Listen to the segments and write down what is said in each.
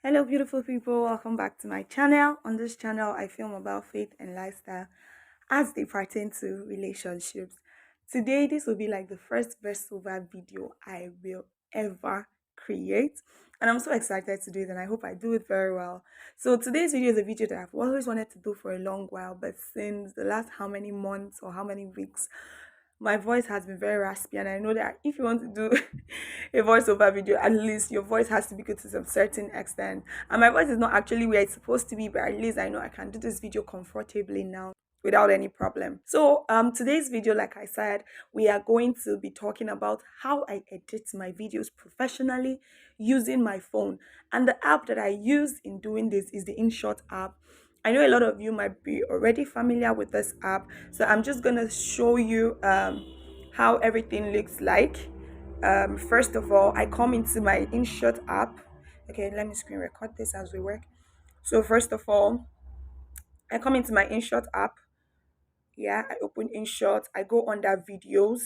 Hello, beautiful people. Welcome back to my channel. On this channel, I film about faith and lifestyle as they pertain to relationships. Today, this will be like the first voiceover video I will ever create. And I'm so excited to do it, and I hope I do it very well. So, today's video is a video that I've always wanted to do for a long while, but since the last how many months or how many weeks, my voice has been very raspy, and I know that if you want to do a voiceover video, at least your voice has to be good to some certain extent. And my voice is not actually where it's supposed to be, but at least I know I can do this video comfortably now without any problem. So today's video, like I said, we are going to be talking about how I edit my videos professionally using my phone. And the app that I use in doing this is the INSHOT app. I know a lot of you might be already familiar with this app, so I'm just gonna show you how everything looks like. First of all, I come into my InShot app. Okay, let me screen record this as we work. So first of all, I come into my InShot app. Yeah, I open InShot. I go under videos.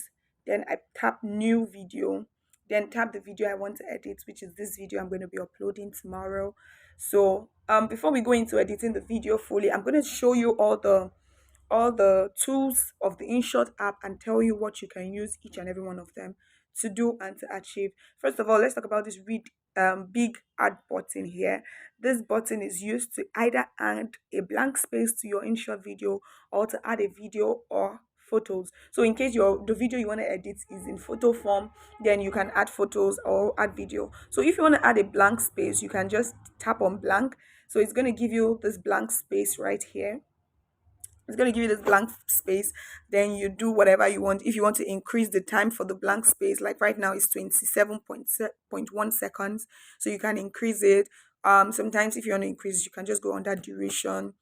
Then I tap new video. Then tap the video I want to edit, which is this video I'm going to be uploading tomorrow. So before we go into editing the video fully, I'm going to show you all the tools of the InShot app and tell you what you can use each and every one of them to do and to achieve. First of all, let's talk about this big add button here. This button is used to either add a blank space to your InShot video or to add a video or photos. So in case the video you want to edit is in photo form, then you can add photos or add video. So if you want to add a blank space, you can just tap on blank. So it's going to give you this blank space right here. It's going to give you this blank space. Then you do whatever you want. If you want to increase the time for the blank space, like right now it's 27.1 seconds, so you can increase it. Sometimes if you want to increase, you can just go under duration,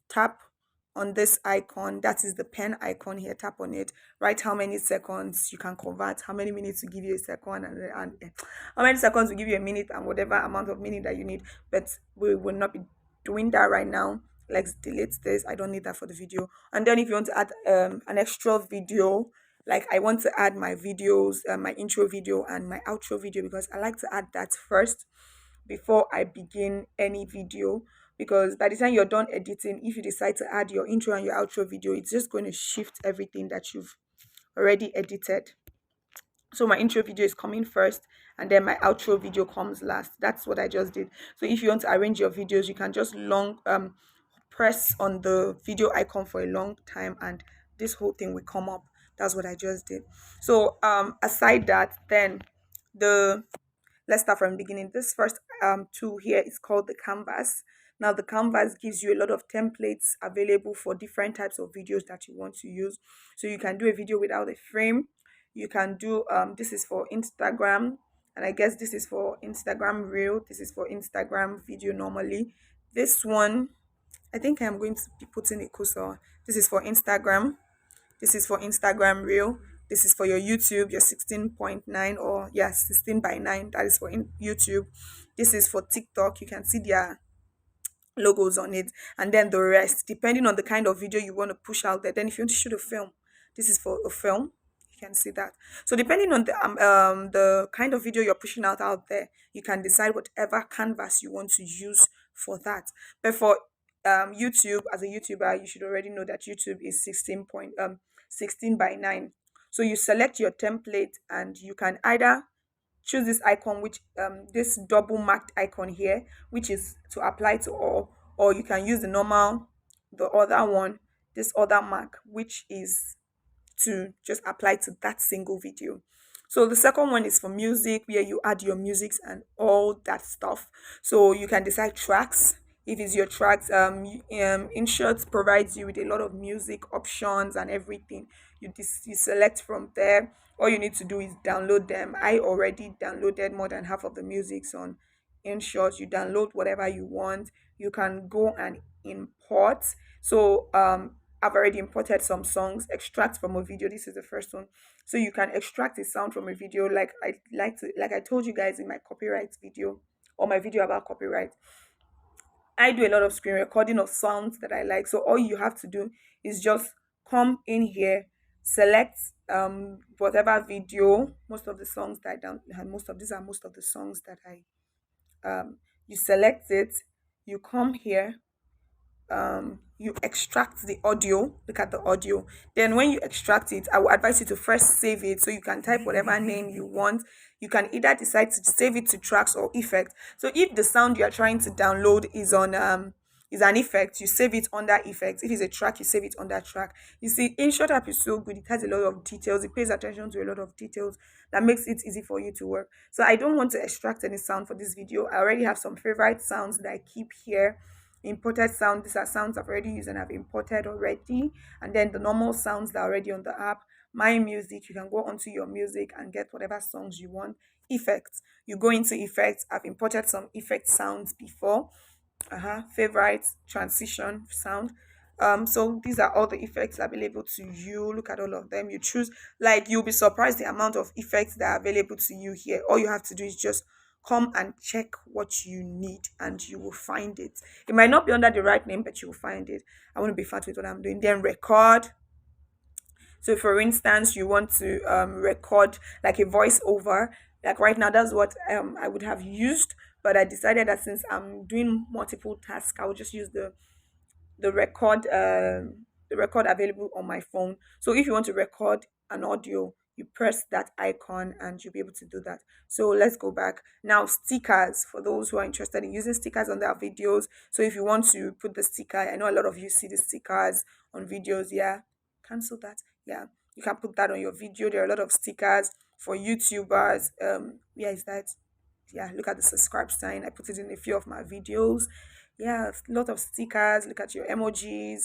tap on this icon, that is the pen icon here, tap on it, write how many seconds you can convert, how many minutes to give you a second, and how many seconds will give you a minute, and whatever amount of minute that you need. But we will not be doing that right now. Let's delete this. I don't need that for the video. And then if you want to add an extra video, like I want to add my videos, my intro video and my outro video, because I like to add that first before I begin any video, because by the time you're done editing, if you decide to add your intro and your outro video, it's just going to shift everything that you've already edited. So my intro video is coming first, and then my outro video comes last. That's what I just did. So if you want to arrange your videos, you can just press on the video icon for a long time, and this whole thing will come up. That's what I just did. So aside that, then the let's start from the beginning. This first tool here is called the canvas. Now the canvas gives you a lot of templates available for different types of videos that you want to use. So you can do a video without a frame. You can do this is for Instagram, and I guess this is for Instagram reel. This is for Instagram video normally. This one, I think I'm going to be putting a cursor. This is for Instagram. This is for Instagram reel. This is for your YouTube, your 16.9, or yeah, 16 by 9. That is for YouTube. This is for TikTok. You can see their logos on it. And then the rest, depending on the kind of video you want to push out there. Then if you want to shoot a film, this is for a film. You can see that. So depending on the kind of video you're pushing out there, you can decide whatever canvas you want to use for that. But for YouTube, as a YouTuber, you should already know that YouTube is 16 by 9. So you select your template, and you can either choose this icon, which this double marked icon here, which is to apply to all, or you can use the other one, this other mark, which is to just apply to that single video. So the second one is for music, where you add your musics and all that stuff. So you can decide tracks. If it's your tracks, InShot provides you with a lot of music options and everything. You select from there. All you need to do is download them. I already downloaded more than half of the musics on InShot. You download whatever you want. You can go and import. So I've already imported some songs. Extract from a video. This is the first one. So you can extract a sound from a video, like I told you guys in my copyright video, or my video about copyright. I do a lot of screen recording of sounds that I like. So all you have to do is just come in here, select whatever video. Most of the songs that I down most of these are most of the songs that I You select it, you come here, you extract the audio. Look at the audio. Then when you extract it, I will advise you to first save it, so you can type whatever name you want. You can either decide to save it to tracks or effect. So if the sound you are trying to download is an effect, you save it under effect. If it's a track, you save it under track. You see, InShot app is so good. It has a lot of details. It pays attention to a lot of details that makes it easy for you to work. So I don't want to extract any sound for this video. I already have some favorite sounds that I keep here. Imported sound, these are sounds I've already used and I've imported already. And then the normal sounds that are already on the app. My music, you can go onto your music and get whatever songs you want. Effects, you go into effects. I've imported some effect sounds before. Favorite, transition sound. So these are all the effects available to you. Look at all of them. You choose, like, you'll be surprised the amount of effects that are available to you here. All you have to do is just come and check what you need and you will find it. It might not be under the right name, but you will find it. I want to be fat with what I'm doing. Then record. So for instance, you want to record like a voiceover. Like right now, that's what I would have used, but I decided that since I'm doing multiple tasks, I will just use the record the record available on my phone. So if you want to record an audio, you press that icon and you'll be able to do that. So let's go back now. Stickers, for those who are interested in using stickers on their videos. So if you want to put the sticker, I know a lot of you see the stickers on videos. Yeah, cancel that. Yeah, you can put that on your video. There are a lot of stickers for YouTubers. Where is that? Yeah, look at the subscribe sign. I put it in a few of my videos. Yeah, a lot of stickers. Look at your emojis,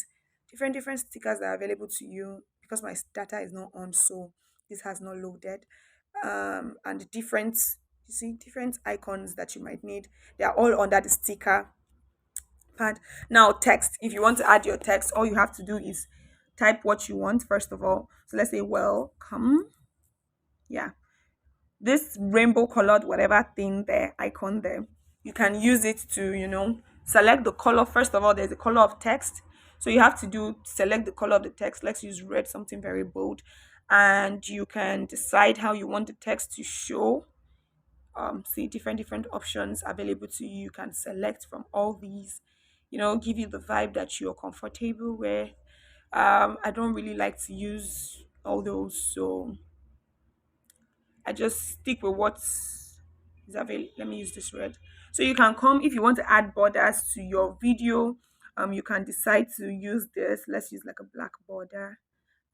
different stickers that are available to you. Because my data is not on, so this has not loaded. And different, you see, different icons that you might need. They are all under the sticker pad. Now text, if you want to add your text, all you have to do is type what you want first of all. So let's say welcome. Yeah, this rainbow colored whatever thing there, icon there, you can use it to, select the color. First of all, there's a color of text, so you have to do select the color of the text. Let's use red, something very bold. And you can decide how you want the text to show. See, different options available to you. You can select from all these, give you the vibe that you're comfortable with. I don't really like to use all those, so I just stick with what's is available. Let me use this red. So you can come if you want to add borders to your video. You can decide to use this. Let's use like a black border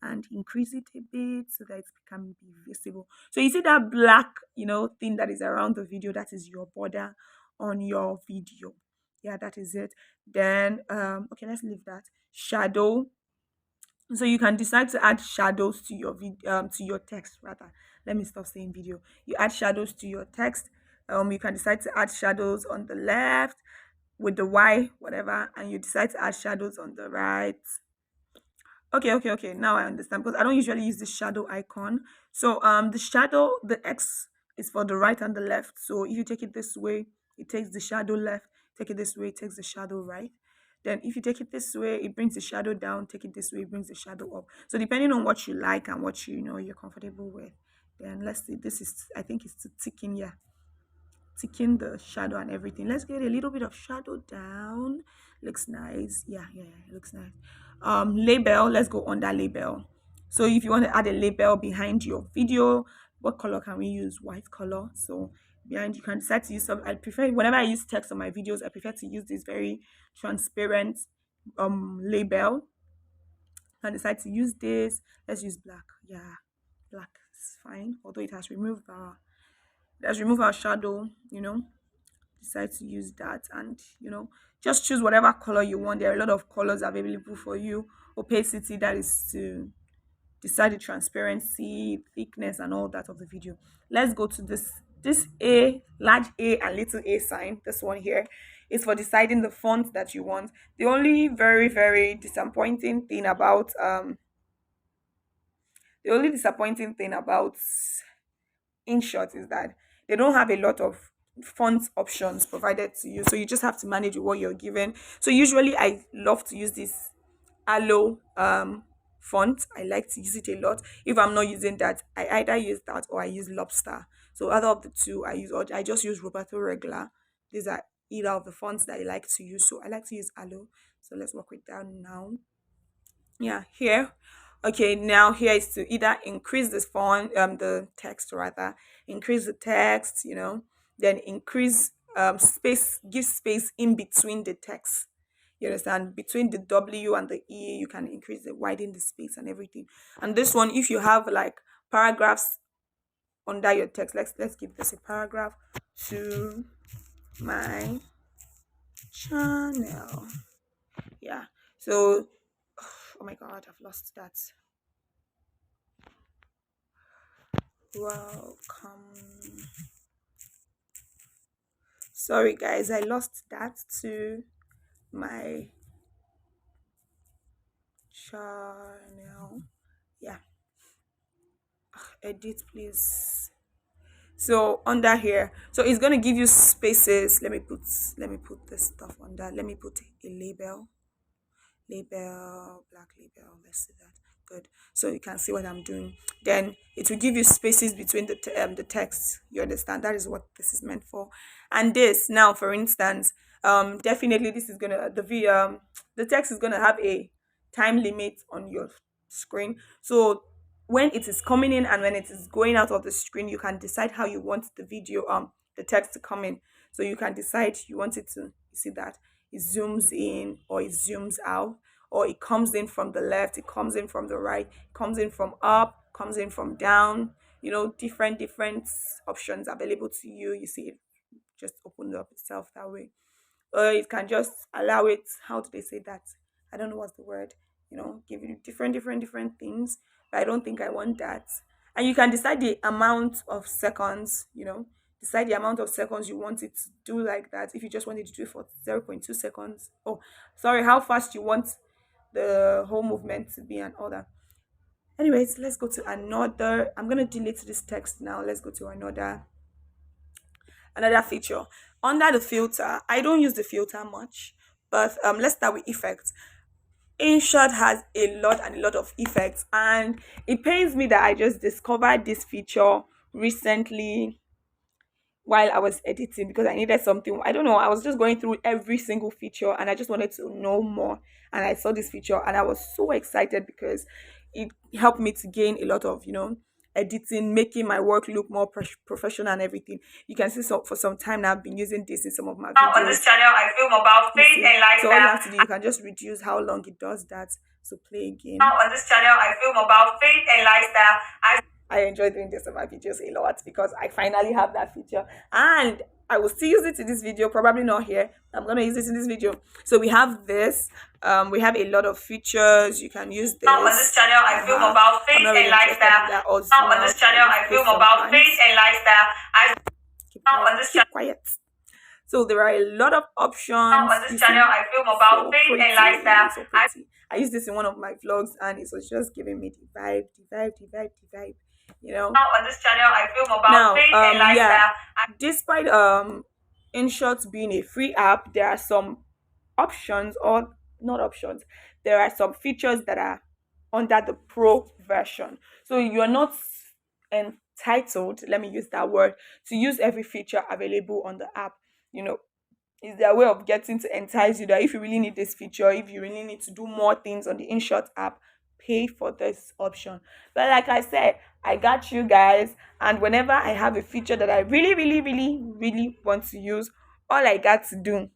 and increase it a bit so that it can be visible. So you see that black, thing that is around the video, that is your border on your video. Yeah, that is it. Then okay, let's leave that. Shadow, so you can decide to add shadows to your to your text rather. Let me stop saying video. You add shadows to your text. You can decide to add shadows on the left with the Y, whatever, and you decide to add shadows on the right. Okay. Now I understand, because I don't usually use the shadow icon. So the shadow, the X is for the right and the left. So if you take it this way, it takes the shadow left. Take it this way, it takes the shadow right. Then if you take it this way, it brings the shadow down. Take it this way, it brings the shadow up. So depending on what you like and what you're comfortable with. Then let's see. This is, I think it's to tick in, yeah, ticking the shadow and everything. Let's get a little bit of shadow down. Looks nice. Yeah, it looks nice. Label, let's go under label. So if you want to add a label behind your video, what color can we use? White color. So behind, you can decide to use some. I prefer, whenever I use text on my videos, I prefer to use this very transparent label. I decide to use this. Let's use black. Yeah, black is fine, although it has removed our shadow. Decide to use that, and just choose whatever color you want. There are a lot of colors available for you. Opacity, that is to decide the transparency, thickness, and all that of the video. Let's go to this A, large A and little a sign. This one here is for deciding the font that you want. The only very disappointing thing about InShot is that they don't have a lot of font options provided to you, so you just have to manage with what you're given. So usually I love to use this Aloe font. I like to use it a lot. If I'm not using that, I either use that or I use Lobster. So either of the two I use, or I just use Roberto regular. These are either of the fonts that you like to use. So I like to use Aloe. So let's work with that now. Yeah, here. Okay, now here is to either increase this font, the text rather, increase the text, then increase space, give space in between the text. You understand? Between the W and the E, you can increase the widen the space and everything. And this one, if you have like paragraphs under your text, let's give this a paragraph to my channel. Yeah. So, oh my God, I've lost that. Welcome. Sorry guys, I lost that to my channel. Yeah. Edit please. So under here, so it's gonna give you spaces. Let me put this stuff on that. Let me put a label, black label. Let's see that. Good. So you can see what I'm doing. Then it will give you spaces between the text. You understand? That is what this is meant for. And this now, for instance, definitely this is gonna the text is gonna have a time limit on your screen. So when it is coming in and when it is going out of the screen, you can decide how you want the text to come in. So you can decide you want it to, you see that it zooms in or it zooms out, or it comes in from the left, it comes in from the right, it comes in from up, comes in from down, different options available to you. You see it just opened up itself that way. Or it can just allow it, how do they say that? I don't know what's the word, give you different things, but I don't think I want that. And you can decide the amount of seconds, decide the amount of seconds you want it to do like that. If you just want it to do it for 0.2 seconds, oh, sorry, how fast you want the whole movement to be and all that. Anyways, let's go to another. I'm going to delete this text now. Let's go to another feature. Under the filter, I don't use the filter much, but let's start with effects. InShot has a lot of effects, and it pains me that I just discovered this feature recently while I was editing because I needed something. I don't know, I was just going through every single feature and I just wanted to know more. And I saw this feature and I was so excited because it helped me to gain a lot of, editing, making my work look more professional and everything. You can see, so for some time now I've been using this in some of my videos. On this channel, I film about faith and lifestyle. So all you have to do, you can just reduce how long it does that. So play again. On this channel, I film about faith and lifestyle. I enjoy doing this in my videos a lot because I finally have that feature, and I will still use it in this video, probably not here. I'm going to use it in this video. So we have this. We have a lot of features. You can use this. On this channel, I film about faith and lifestyle. On this channel, I film about faith and lifestyle. Keep quiet. So there are a lot of options. On this channel, I film about faith and lifestyle. I used this in one of my vlogs, and it was just giving me the vibe. On this channel, I film about faith and lifestyle. Yeah, despite InShot being a free app, there are some options, or not options. There are some features that are under the pro version. So you're not entitled, let me use that word, to use every feature available on the app. Is their way of getting to entice you that if you really need this feature, if you really need to do more things on the InShot app, pay for this option. But like I said, I got you guys, and whenever I have a feature that I really want to use, all I got to do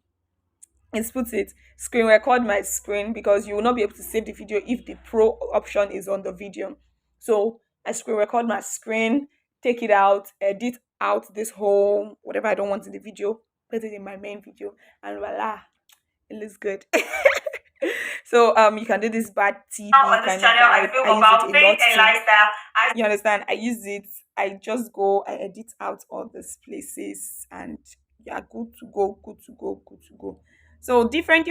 is put it, screen record my screen, because you will not be able to save the video if the pro option is on the video. So I screen record my screen, take it out, edit out this whole whatever I don't want in the video, put it in my main video, and voila, it looks good. So you can do this bad TV on this channel. I film about faith and lifestyle. You understand? I use it. I just go. I edit out all these places, and yeah, good to go. So different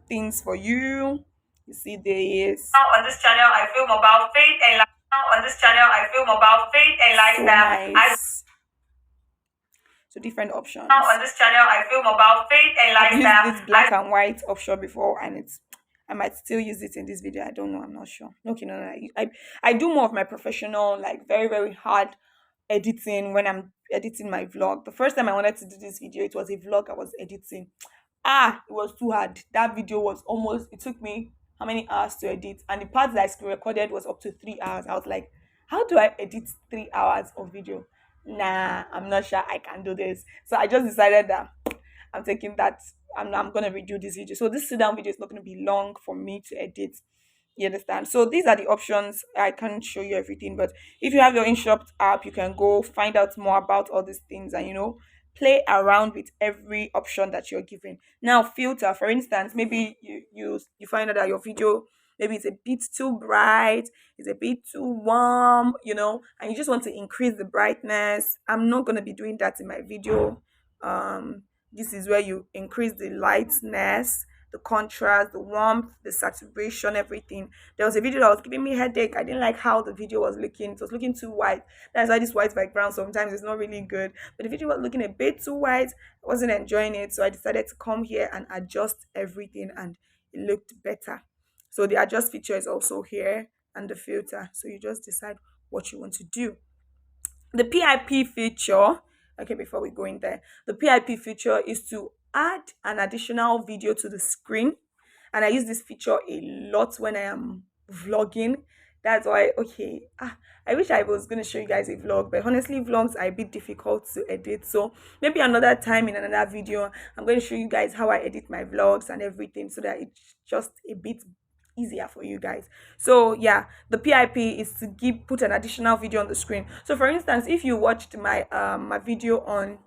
things for you. You see this. On this channel, I film about faith and lifestyle. On this channel, I film about faith and lifestyle. So nice. So different options. On this channel, I film about faith and lifestyle. I've used this black and white option before, and I might still use it in this video. I don't know. I'm not sure. Okay, no. I do more of my professional, like very hard editing when I'm editing my vlog. The first time I wanted to do this video, it was a vlog I was editing. It was too hard. That video was almost, it took me how many hours to edit, and the part that I screen recorded was up to 3 hours. I was like, how do I edit 3 hours of video? Nah, I'm not sure I can do this. So I just decided that I'm taking that. I'm gonna redo this video. So this sit down video is not gonna be long for me to edit. You understand? So these are the options. I can't show you everything, but if you have your InShot app, you can go find out more about all these things and play around with every option that you're given. Now, filter, for instance, maybe you find out that your video maybe it's a bit too bright, it's a bit too warm, and you just want to increase the brightness. I'm not gonna be doing that in my video. This is where you increase the lightness, the contrast, the warmth, the saturation, everything. There was a video that was giving me headache. I didn't like how the video was looking. It was looking too white. That's why this white background sometimes is not really good. But the video was looking a bit too white. I wasn't enjoying it. So I decided to come here and adjust everything, and it looked better. So the adjust feature is also here, and the filter. So you just decide what you want to do. The PIP feature, okay, before we go in there, the PIP feature is to add an additional video to the screen. And I use this feature a lot when I am vlogging. That's why, okay, I wish I was going to show you guys a vlog, but honestly, vlogs are a bit difficult to edit. So maybe another time in another video, I'm going to show you guys how I edit my vlogs and everything so that it's just a bit easier for you guys. So yeah, the PIP is to put an additional video on the screen. So for instance, if you watched my my video on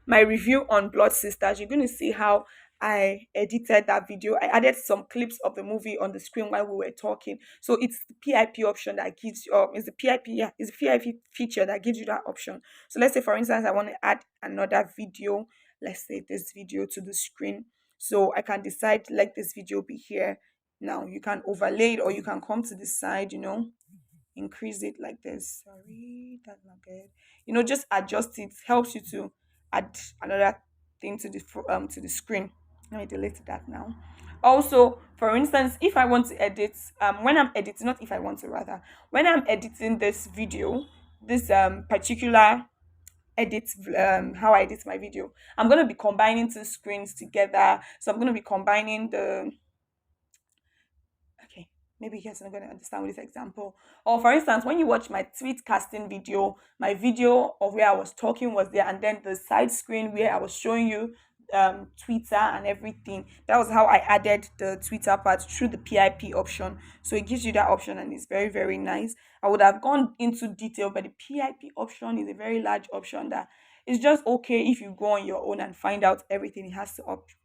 my review on Blood Sisters, you're going to see how I edited that video. I added some clips of the movie on the screen while we were talking. So it's the PIP option that gives you, it's the PIP, yeah, it's the PIP feature that gives you that option. So let's say, for instance, I want to add another video, let's say this video to the screen. So I can decide, let this video be here. Now you can overlay it, or you can come to the side, increase it like this. Sorry, that's not good. Just adjust it. Helps you to add another thing to the screen. Let me delete that now. Also, for instance, if I want to edit, when I'm editing, not if I want to, rather, when I'm editing this video, this particular edit, how I edit my video, I'm going to be combining two screens together. So I'm going to be combining the, okay, maybe you guys are not going to understand with this example. Or for instance, when you watch my tweet casting video, my video of where I was talking was there, and then the side screen where I was showing you Twitter and everything. That was how I added the Twitter part through the PIP option. So it gives you that option, and it's very, very nice. I would have gone into detail, but the PIP option is a very large option that is just okay if you go on your own and find out everything it has to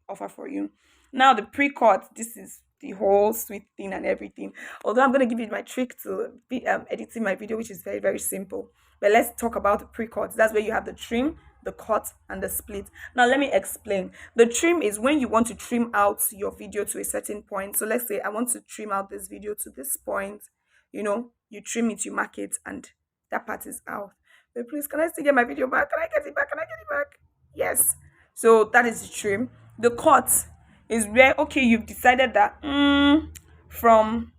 offer for you. Now the pre-cut, this is the whole sweet thing and everything. Although I'm going to give you my trick to be editing my video, which is very, very simple. But let's talk about the pre-cut. That's where you have the trim, the cut, and the split. Now let me explain. The trim is when you want to trim out your video to a certain point. So let's say I want to trim out this video to this point. You trim it, you mark it, and that part is out. But please, can I still get my video back? Can I get it back? Can I get it back? Yes. So that is the trim. The cut is where, okay, you've decided that from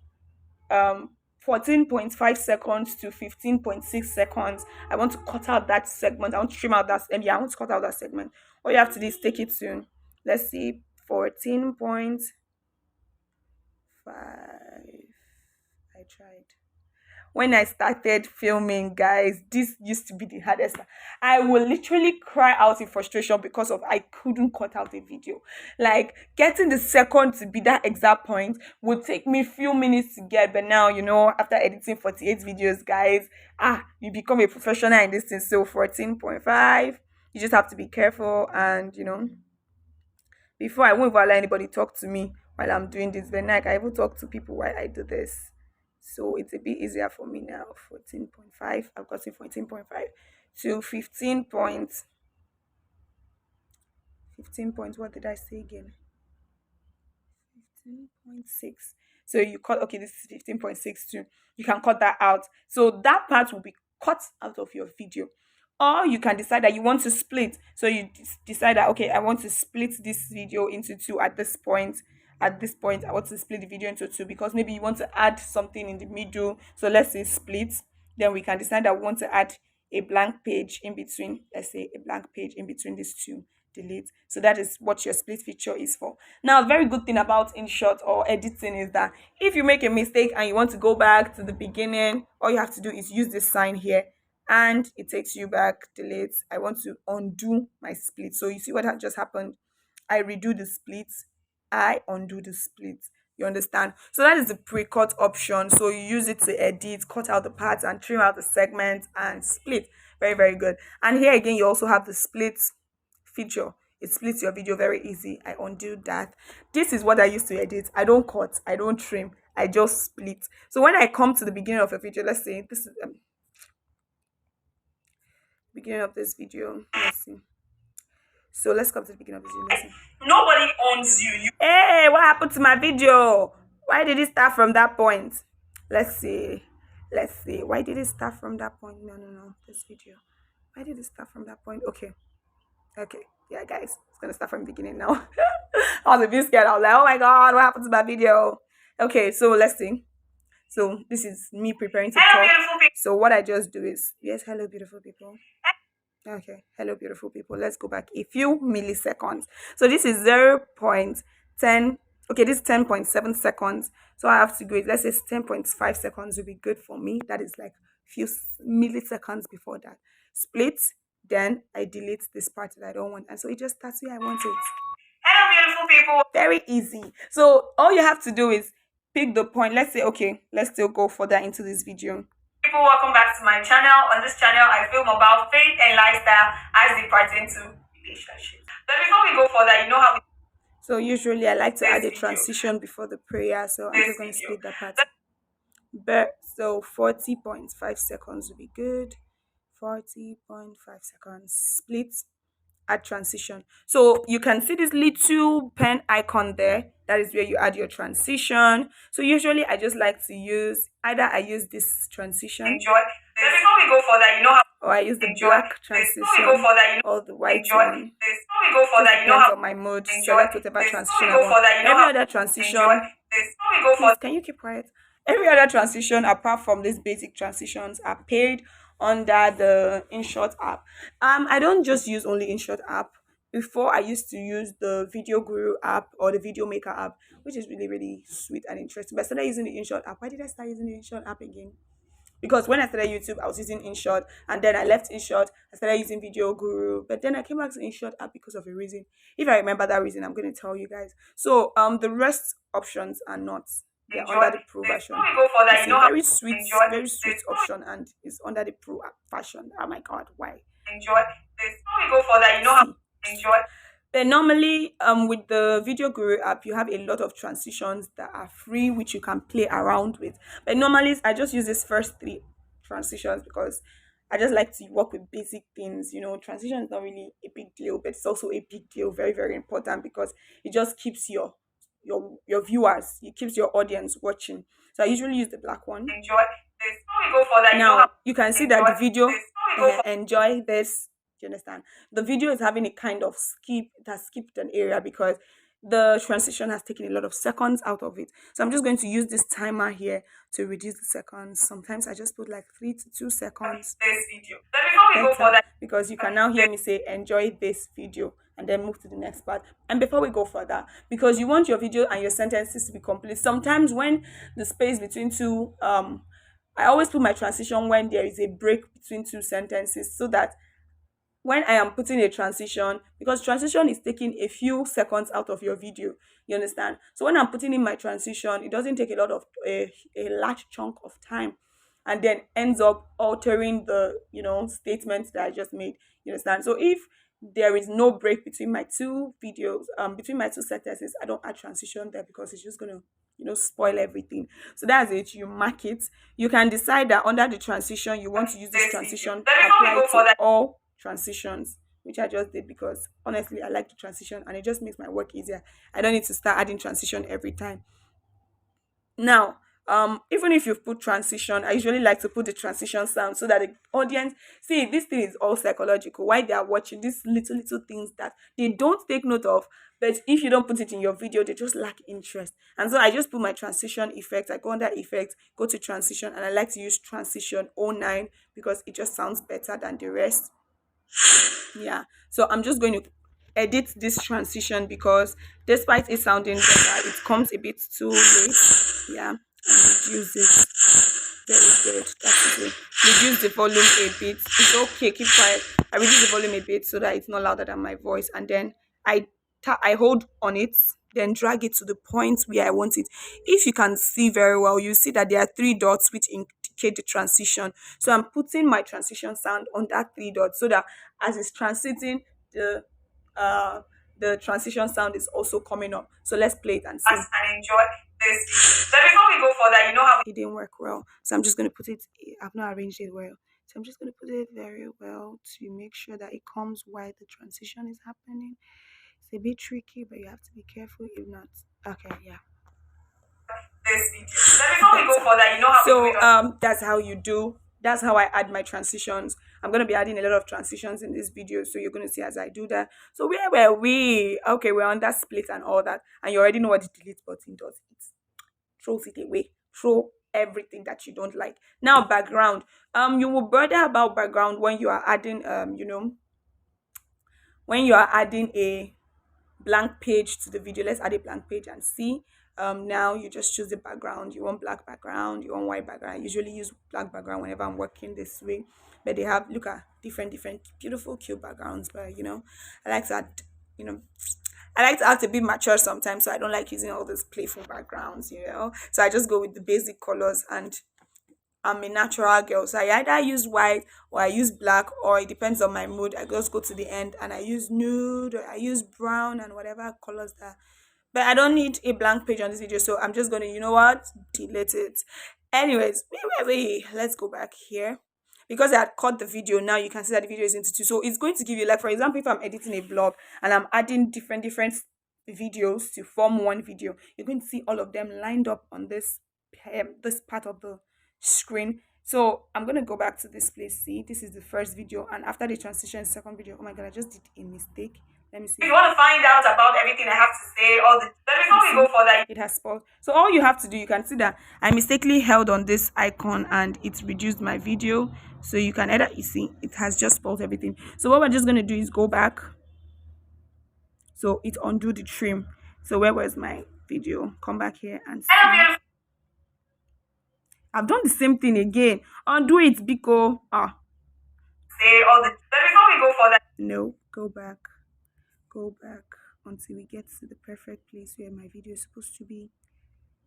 14.5 seconds to 15.6 seconds, I want to cut out that segment. I want to trim out that, I want to cut out that segment. All you have to do is take it to, let's see, 14.5. I tried. When I started filming, guys, this used to be the hardest. I will literally cry out in frustration because of I couldn't cut out a video. Like, getting the second to be that exact point would take me few minutes to get. But now, after editing 48 videos, guys, you become a professional in this thing. So 14.5, you just have to be careful. And, before I won't even allow anybody talk to me while I'm doing this. But now I even talk to people while I do this. So it's a bit easier for me now. 14.5. I've got it 14.5 to 15 point. 15 point. What did I say again? 15.6. So you cut, okay, this is 15.6 too. You can cut that out. So that part will be cut out of your video. Or you can decide that you want to split. So you decide that, okay, I want to split this video into two at this point. At this point, I want to split the video into two because maybe you want to add something in the middle. So let's say split. Then we can decide that we want to add a blank page in between, let's say a blank page in between these two, delete. So that is what your split feature is for. Now, a very good thing about InShot or editing is that if you make a mistake and you want to go back to the beginning, all you have to do is use this sign here and it takes you back. Delete. I want to undo my split. So you see what had just happened? I redo the split, I undo the split. You understand? So that is the pre-cut option. So you use it to edit, cut out the parts and trim out the segments and split. Very, very good. And here again, you also have the split feature. It splits your video very easy. I undo that. This is what I used to edit. I don't cut, I don't trim, I just split. So when I come to the beginning of a video, let's say this is beginning of this video. Let's see. So let's come to the beginning of this video. Let's see. Nobody owns you. Hey, what happened to my video? Why did it start from that point? Let's see. Let's see. Why did it start from that point? No. This video. Why did it start from that point? Okay. Yeah, guys. It's gonna start from the beginning now. I was a bit scared. I was like, oh my god, what happened to my video? Okay, so let's see. So this is me preparing to talk. So what I just do is, yes, hello beautiful people. Okay, hello beautiful people. Let's go back a few milliseconds. So this is 0.10. Okay, this is 10.7 seconds. So I have to go, let's say 10.5 seconds will be good for me. That is like few milliseconds before that. Split, then I delete this part that I don't want. And so it just starts where I want it. Hello beautiful people. Very easy. So all you have to do is pick the point. Let's say, okay, let's still go further into this video. People, welcome back to my channel. On this channel, I film about faith and lifestyle as they pertain to relationships. But before we go further, you know how so usually I like to add a transition before the prayer, so I'm just going to split that part. But so 40.5 seconds will be good. 40.5 seconds. Split, add transition. So you can see this little pen icon there. That is where you add your transition. So usually I just like to use either I use this transition. Enjoy. Before we go further, you know how, or I use the black transition or the white one. Before we go further, you know how, on my mode, select whatever transition I want. Every other transition. Please, can you keep quiet? Every other transition apart from these basic transitions are paid under the INSHOT app. I don't just use only INSHOT app. Before I used to use the Video Guru app or the Video Maker app, which is really, really sweet and interesting. But I started using the INSHOT app. Why did I start using the INSHOT app again? Because when I started YouTube, I was using InShot, and then I left InShot. I started using Video Guru, but then I came back to InShot app because of a reason. If I remember that reason, I'm going to tell you guys. So the rest options are not. They're under the Pro version. It's a very sweet option, and it's under the Pro version. Oh my God, why? Enjoy this. Before we go further, you know how enjoy. But normally, with the Video Guru app, you have a lot of transitions that are free, which you can play around with. But normally, I just use these first 3 transitions because I just like to work with basic things. You know, transition is not really a big deal, but it's also a big deal, very, very important because it just keeps your viewers, it keeps your audience watching. So I usually use the black one. Enjoy this. Before we go further, now you can see that the video enjoy this. You understand? The video is having a kind of skip. It has skipped an area because the transition has taken a lot of seconds out of it. So I'm just going to use this timer here to reduce the seconds. Sometimes I just put like 3 to 2 seconds. This video. Then before we go further, because you can now hear me say enjoy this video and then move to the next part. And before we go further, because you want your video and your sentences to be complete, sometimes when the space between two I always put my transition when there is a break between 2 sentences, so that when I am putting a transition, because transition is taking a few seconds out of your video, you understand? So when I'm putting in my transition, it doesn't take a lot of a large chunk of time, and then ends up altering the statements that I just made. You understand? So if there is no break between my 2 videos, between my 2 sentences, I don't add transition there because it's just gonna spoil everything. So that's it. You mark it. You can decide that under the transition you want to use this transition apply to all transitions, which I just did because honestly I like the transition and it just makes my work easier. I don't need to start adding transition every time. Now Even if you've put transition, I usually like to put the transition sound so that the audience see this thing is all psychological. Why they are watching these little things that they don't take note of, but if you don't put it in your video, they just lack interest. And so I just put my transition effect. I go under effect, go to transition, and I like to use transition 09 because it just sounds better than the rest. Yeah, so I'm just going to edit this transition because despite it sounding better, it comes a bit too late. Yeah, and reduce it. Very good. That's it. Reduce the volume a bit. It's okay. Keep quiet. I reduce the volume a bit so that it's not louder than my voice, and then I hold on it, then drag it to the point where I want it. If you can see very well, you see that there are three dots which indicate the transition. So I'm putting my transition sound on that three dots so that as it's transiting, uh the transition sound is also coming up. So let's play it and see. And enjoy this. But before we go further, you know how it didn't work well. So I'm just gonna put it. I've not arranged it well. So I'm just gonna put it very well to make sure that it comes while the transition is happening. It's a bit tricky, but you have to be careful. If not, okay, yeah. This video. But before we go further, you know how. So that's how you do. That's how I add my transitions. I'm gonna be adding a lot of transitions in this video, so you're gonna see as I do that. So where were we? Okay, we're on that split and all that, and you already know what the delete button does. It throws it away. Throw everything that you don't like. Now background. You will bother about background when you are adding when you are adding a blank page to the video. Let's add a blank page and see. Now you just choose the background. You want black background, you want white background. I usually use black background whenever I'm working this way, but they have, look at different beautiful cute backgrounds. But I like to add, you know I like to act a bit mature sometimes, so I don't like using all these playful backgrounds. So I just go with the basic colors, and I'm a natural girl, so I either use white or I use black, or it depends on my mood. I just go to the end and I use nude or I use brown and whatever colors that. But I don't need a blank page on this video, so I'm just gonna, delete it. Anyways, wait. Let's go back here. Because I had cut the video, now you can see that the video is into two. So it's going to give you, like, for example, if I'm editing a blog and I'm adding different videos to form one video, you're going to see all of them lined up on this part of the screen. So I'm going to go back to this place. See, this is the first video, and after the transition, second video. Oh my god, I just did a mistake. Let me see. If you want to find out about everything I have to say, but before we go further, it has spoiled. So all you have to do, you can see that I mistakenly held on this icon and it reduced my video. So you can you see it has just spoiled everything. So what we're just going to do is go back. So it undo the trim. So where was my video? Come back here and see. I've done the same thing again. Undo it, Biko. Say all the. But before we go further. No, go back. Go back until we get to the perfect place where my video is supposed to be.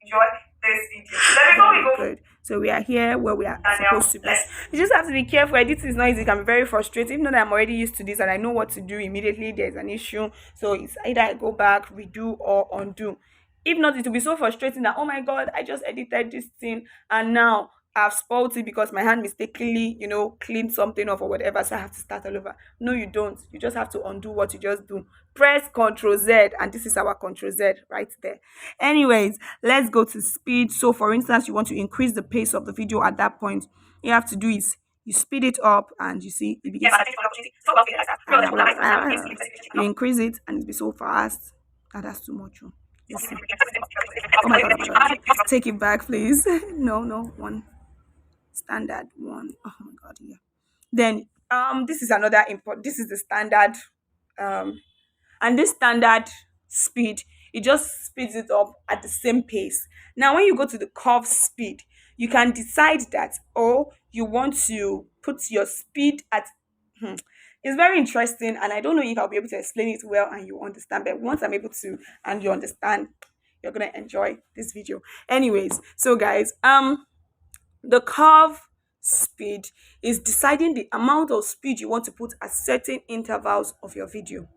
Enjoy this video. But before we go. Good. So we are here where we are supposed to be. You just have to be careful. Editing is not easy. It can be very frustrating. Even though I'm already used to this and I know what to do immediately, there's an issue. So it's either I go back, redo, or undo. If not, it will be so frustrating that, oh my god, I just edited this thing and now I've spoiled it because my hand mistakenly, cleaned something off or whatever, so I have to start all over. No, you don't. You just have to undo what you just do. Press Ctrl Z, and this is our Ctrl Z right there. Anyways, let's go to speed. So for instance, you want to increase the pace of the video at that point. You have to do is you speed it up, and you see it begins. You increase it and it be so fast. That's too much. Yes. Oh my god. Take it back, please. No, one standard one. Oh my god, yeah. Then this is another import. This is the standard and this standard speed, it just speeds it up at the same pace. Now when you go to the curve speed, you can decide that, you want to put your speed at it's very interesting, and I don't know if I'll be able to explain it well and you understand, but once I'm able to and you understand, you're gonna enjoy this video. Anyways, so guys, the curve speed is deciding the amount of speed you want to put at certain intervals of your video.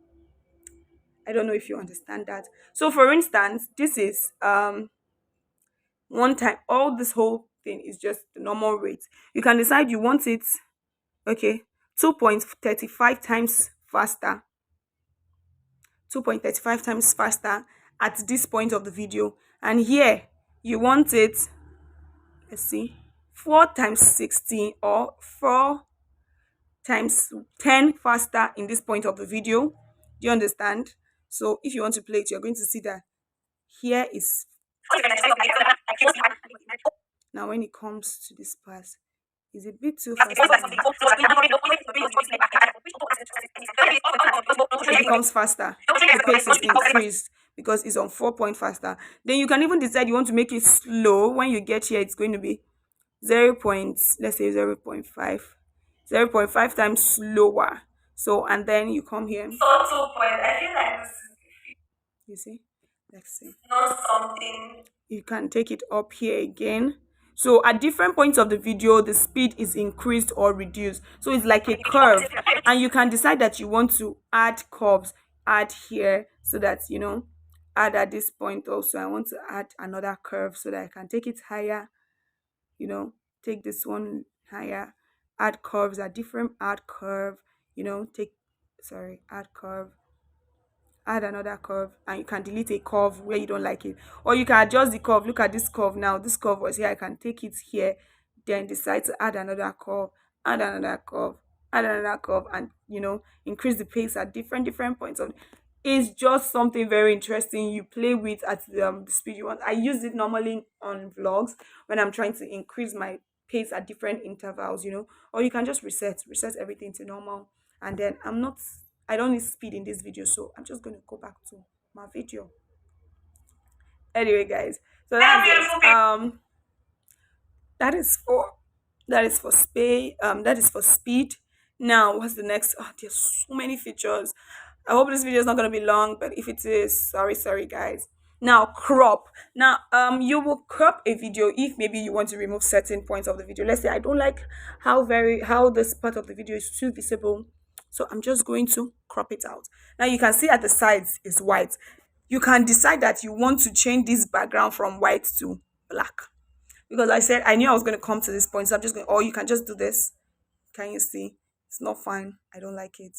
I don't know if you understand that. So for instance, this is one time, all this whole thing is just the normal rate. You can decide you want it 2.35 times faster. 2.35 times faster at this point of the video, and here you want it let's see, 4 times 16 or 4 times 10 faster in this point of the video. Do you understand? So if you want to play it, you're going to see that here is now when it comes to this part, it's a bit too fast. It becomes faster. The pace is increased because it's on 4 point faster. Then you can even decide you want to make it slow. When you get here, it's going to be 0 point, let's say 0 0.5. 0 0.5 times slower. So and then you come here. So 2 point, I feel like this is, you see, let's see, not something you can take it up here again. So at different points of the video, the speed is increased or reduced. So it's like a curve, and you can decide that you want to add curves, add here, so that add at this point. Also I want to add another curve so that I can take it higher, take this one higher, add curves at different, add curve, add curve, add another curve, and you can delete a curve where you don't like it, or you can adjust the curve. Look at this curve now. This curve was here, I can take it here, then decide to add another curve, add another curve, add another curve, and increase the pace at different points of. It's just something very interesting you play with at the speed you want. I use it normally on vlogs when I'm trying to increase my pace at different intervals, or you can just reset everything to normal. And then I don't need speed in this video, so I'm just going to go back to my video. Anyway, guys, so that is for speed. Now what's the next? There's so many features. I hope this video is not going to be long, but if it is, sorry guys. Now crop. Now you will crop a video if maybe you want to remove certain points of the video. Let's say I don't like how this part of the video is too visible, so I'm just going to crop it out. Now you can see at the sides is white. You can decide that you want to change this background from white to black, because I knew I was going to come to this point, so I'm just going, or you can just do this. Can you see? It's not fine. I don't like it.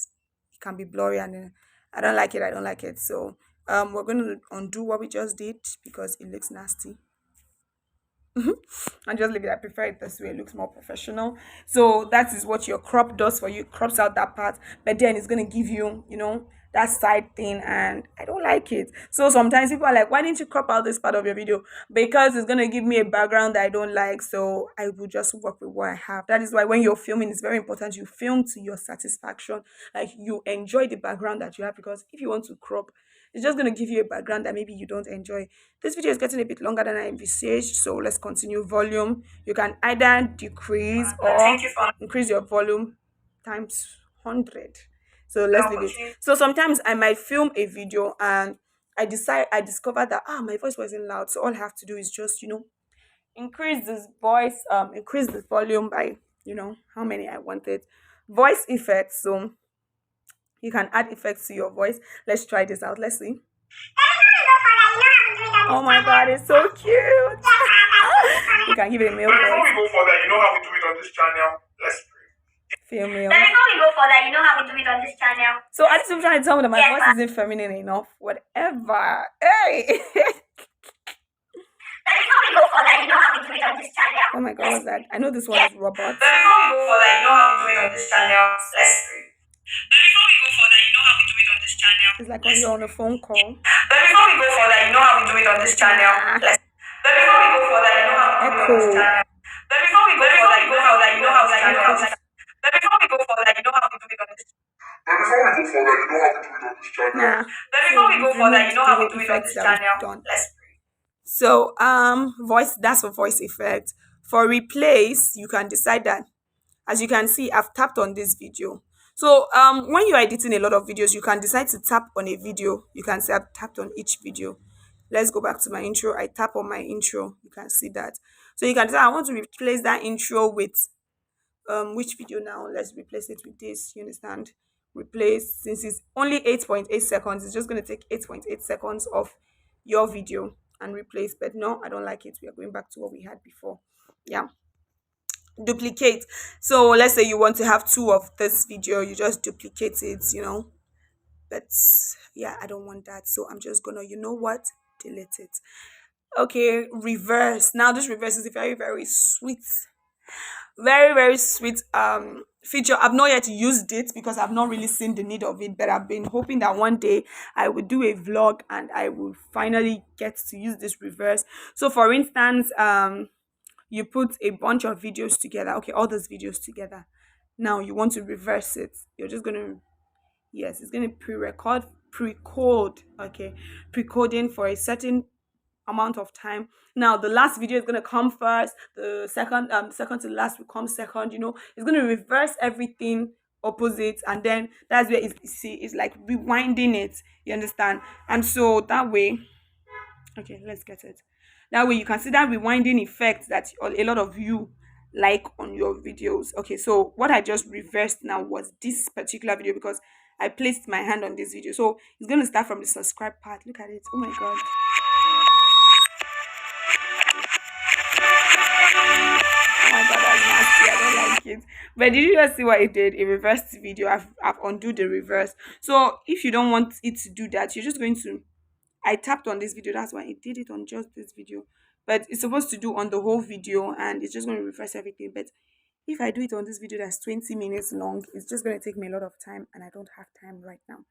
It can be blurry, and then I don't like it. So we're going to undo what we just did because it looks nasty. And just leave it. I prefer it this way. It looks more professional. So that is what your crop does for you. It crops out that part, but then it's going to give you, that side thing, and I don't like it. So sometimes people are like, why didn't you crop out this part of your video? Because it's going to give me a background that I don't like, so I will just work with what I have. That is why when you're filming, it's very important you film to your satisfaction, like you enjoy the background that you have, because if you want to crop, it's just going to give you a background that maybe you don't enjoy. This video is getting a bit longer than I envisaged, so let's continue. Volume, you can either decrease or increase your volume times 100. So let's leave it. So sometimes I might film a video and I discover that my voice wasn't loud, so all I have to do is just increase this voice, increase the volume by how many I wanted. Voice effects, so you can add effects to your voice. Let's try this out. Let's see. Oh my god, it's so cute. You can give it a male voice. Before we go further, you know how we do it on this channel. Let's feel male. Before we go further, you know how we do it on this channel. So I just trying to tell me that my voice isn't feminine enough. Whatever. Hey. Before we go further, you know how we do it on this channel. Oh my god, what's that? I know this one is robots. Before we go further, you know how we do it on this channel. Let's pray. Before we go further, you know how we do it on this channel. It's like when you're on a phone call. Before we go further, you know how we do it on this channel. Before we go further, you know how we do it on this channel. Before we go further, you know how we do it on this channel. Before we go further, you know how we do it on this channel. Before we go further, you know how we do it on this channel. Let's pray. So voice, that's for voice effect. For replace, you can decide that. As you can see, I've tapped on this video. So when you're editing a lot of videos, you can decide to tap on a video. You can say I've tapped on each video. Let's go back to my intro. I tap on my intro. You can see that. So you can decide I want to replace that intro with which video now. Let's replace it with this. You understand? Replace, since it's only 8.8 seconds, it's just going to take 8.8 seconds of your video and replace. But no, I don't like it. We are going back to what we had before. Yeah. Duplicate. So let's say you want to have 2 of this video, you just duplicate it, but yeah, I don't want that, so I'm just gonna delete it. Okay, reverse. Now this reverse is a very very sweet, very very sweet feature. I've not yet used it because I've not really seen the need of it, but I've been hoping that one day I would do a vlog and I will finally get to use this reverse. So for instance, you put a bunch of videos together, okay, all those videos together. Now you want to reverse it. You're just gonna, yes, it's gonna pre-record, pre-code, okay, pre-coding for a certain amount of time. Now the last video is gonna come first, the second to last will come second, it's gonna reverse everything opposite, and then that's where it's like rewinding it, you understand? And so that way, okay, let's get it. That way you can see that rewinding effect that a lot of you like on your videos. Okay, so what I just reversed now was this particular video because I placed my hand on this video. So it's going to start from the subscribe part. Look at it. Oh my god. Oh my god, that's nasty. I don't like it. But did you just see what it did? It reversed the video. I've undo the reverse. So if you don't want it to do that, you're just going to, I tapped on this video, that's why it did it on just this video. But it's supposed to do on the whole video and it's just going to reverse everything. But if I do it on this video that's 20 minutes long, it's just going to take me a lot of time and I don't have time right now.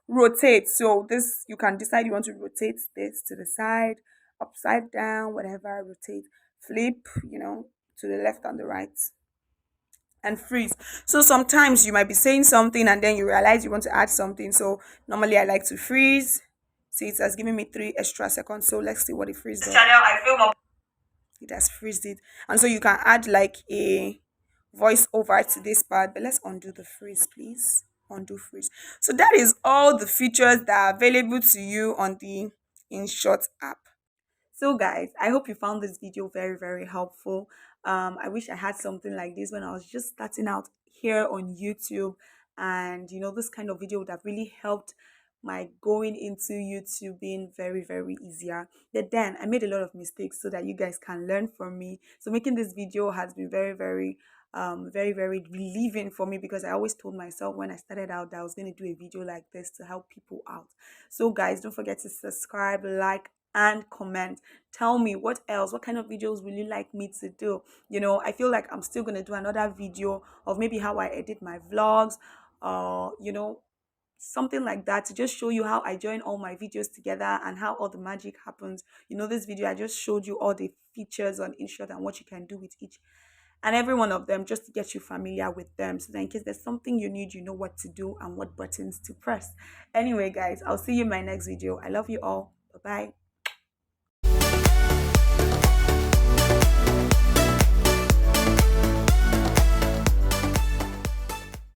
Rotate. So this, you can decide you want to rotate this to the side, upside down, whatever, rotate, flip, to the left and the right, and freeze. So sometimes you might be saying something and then you realize you want to add something. So normally I like to freeze. See, it has given me 3 extra seconds. So let's see what it freezed on. Channel, I feel more. It has freezed it. And so you can add like a voice over to this part. But let's undo the freeze, please. Undo freeze. So that is all the features that are available to you on the InShot app. So guys, I hope you found this video very, very helpful. I wish I had something like this when I was just starting out here on YouTube. And this kind of video would have really helped my going into YouTube being very, very easier. But then I made a lot of mistakes so that you guys can learn from me. So making this video has been very, very very, very relieving for me because I always told myself when I started out that I was going to do a video like this to help people out. So guys, don't forget to subscribe, like, and comment. Tell me what else, what kind of videos will you like me to do. I feel like I'm still going to do another video of maybe how I edit my vlogs, or something like that, to just show you how I join all my videos together and how all the magic happens. This video I just showed you all the features on InShot and what you can do with each and every one of them, just to get you familiar with them, so that in case there's something you need, you know what to do and what buttons to press. Anyway guys, I'll see you in my next video. I love you all. Bye bye.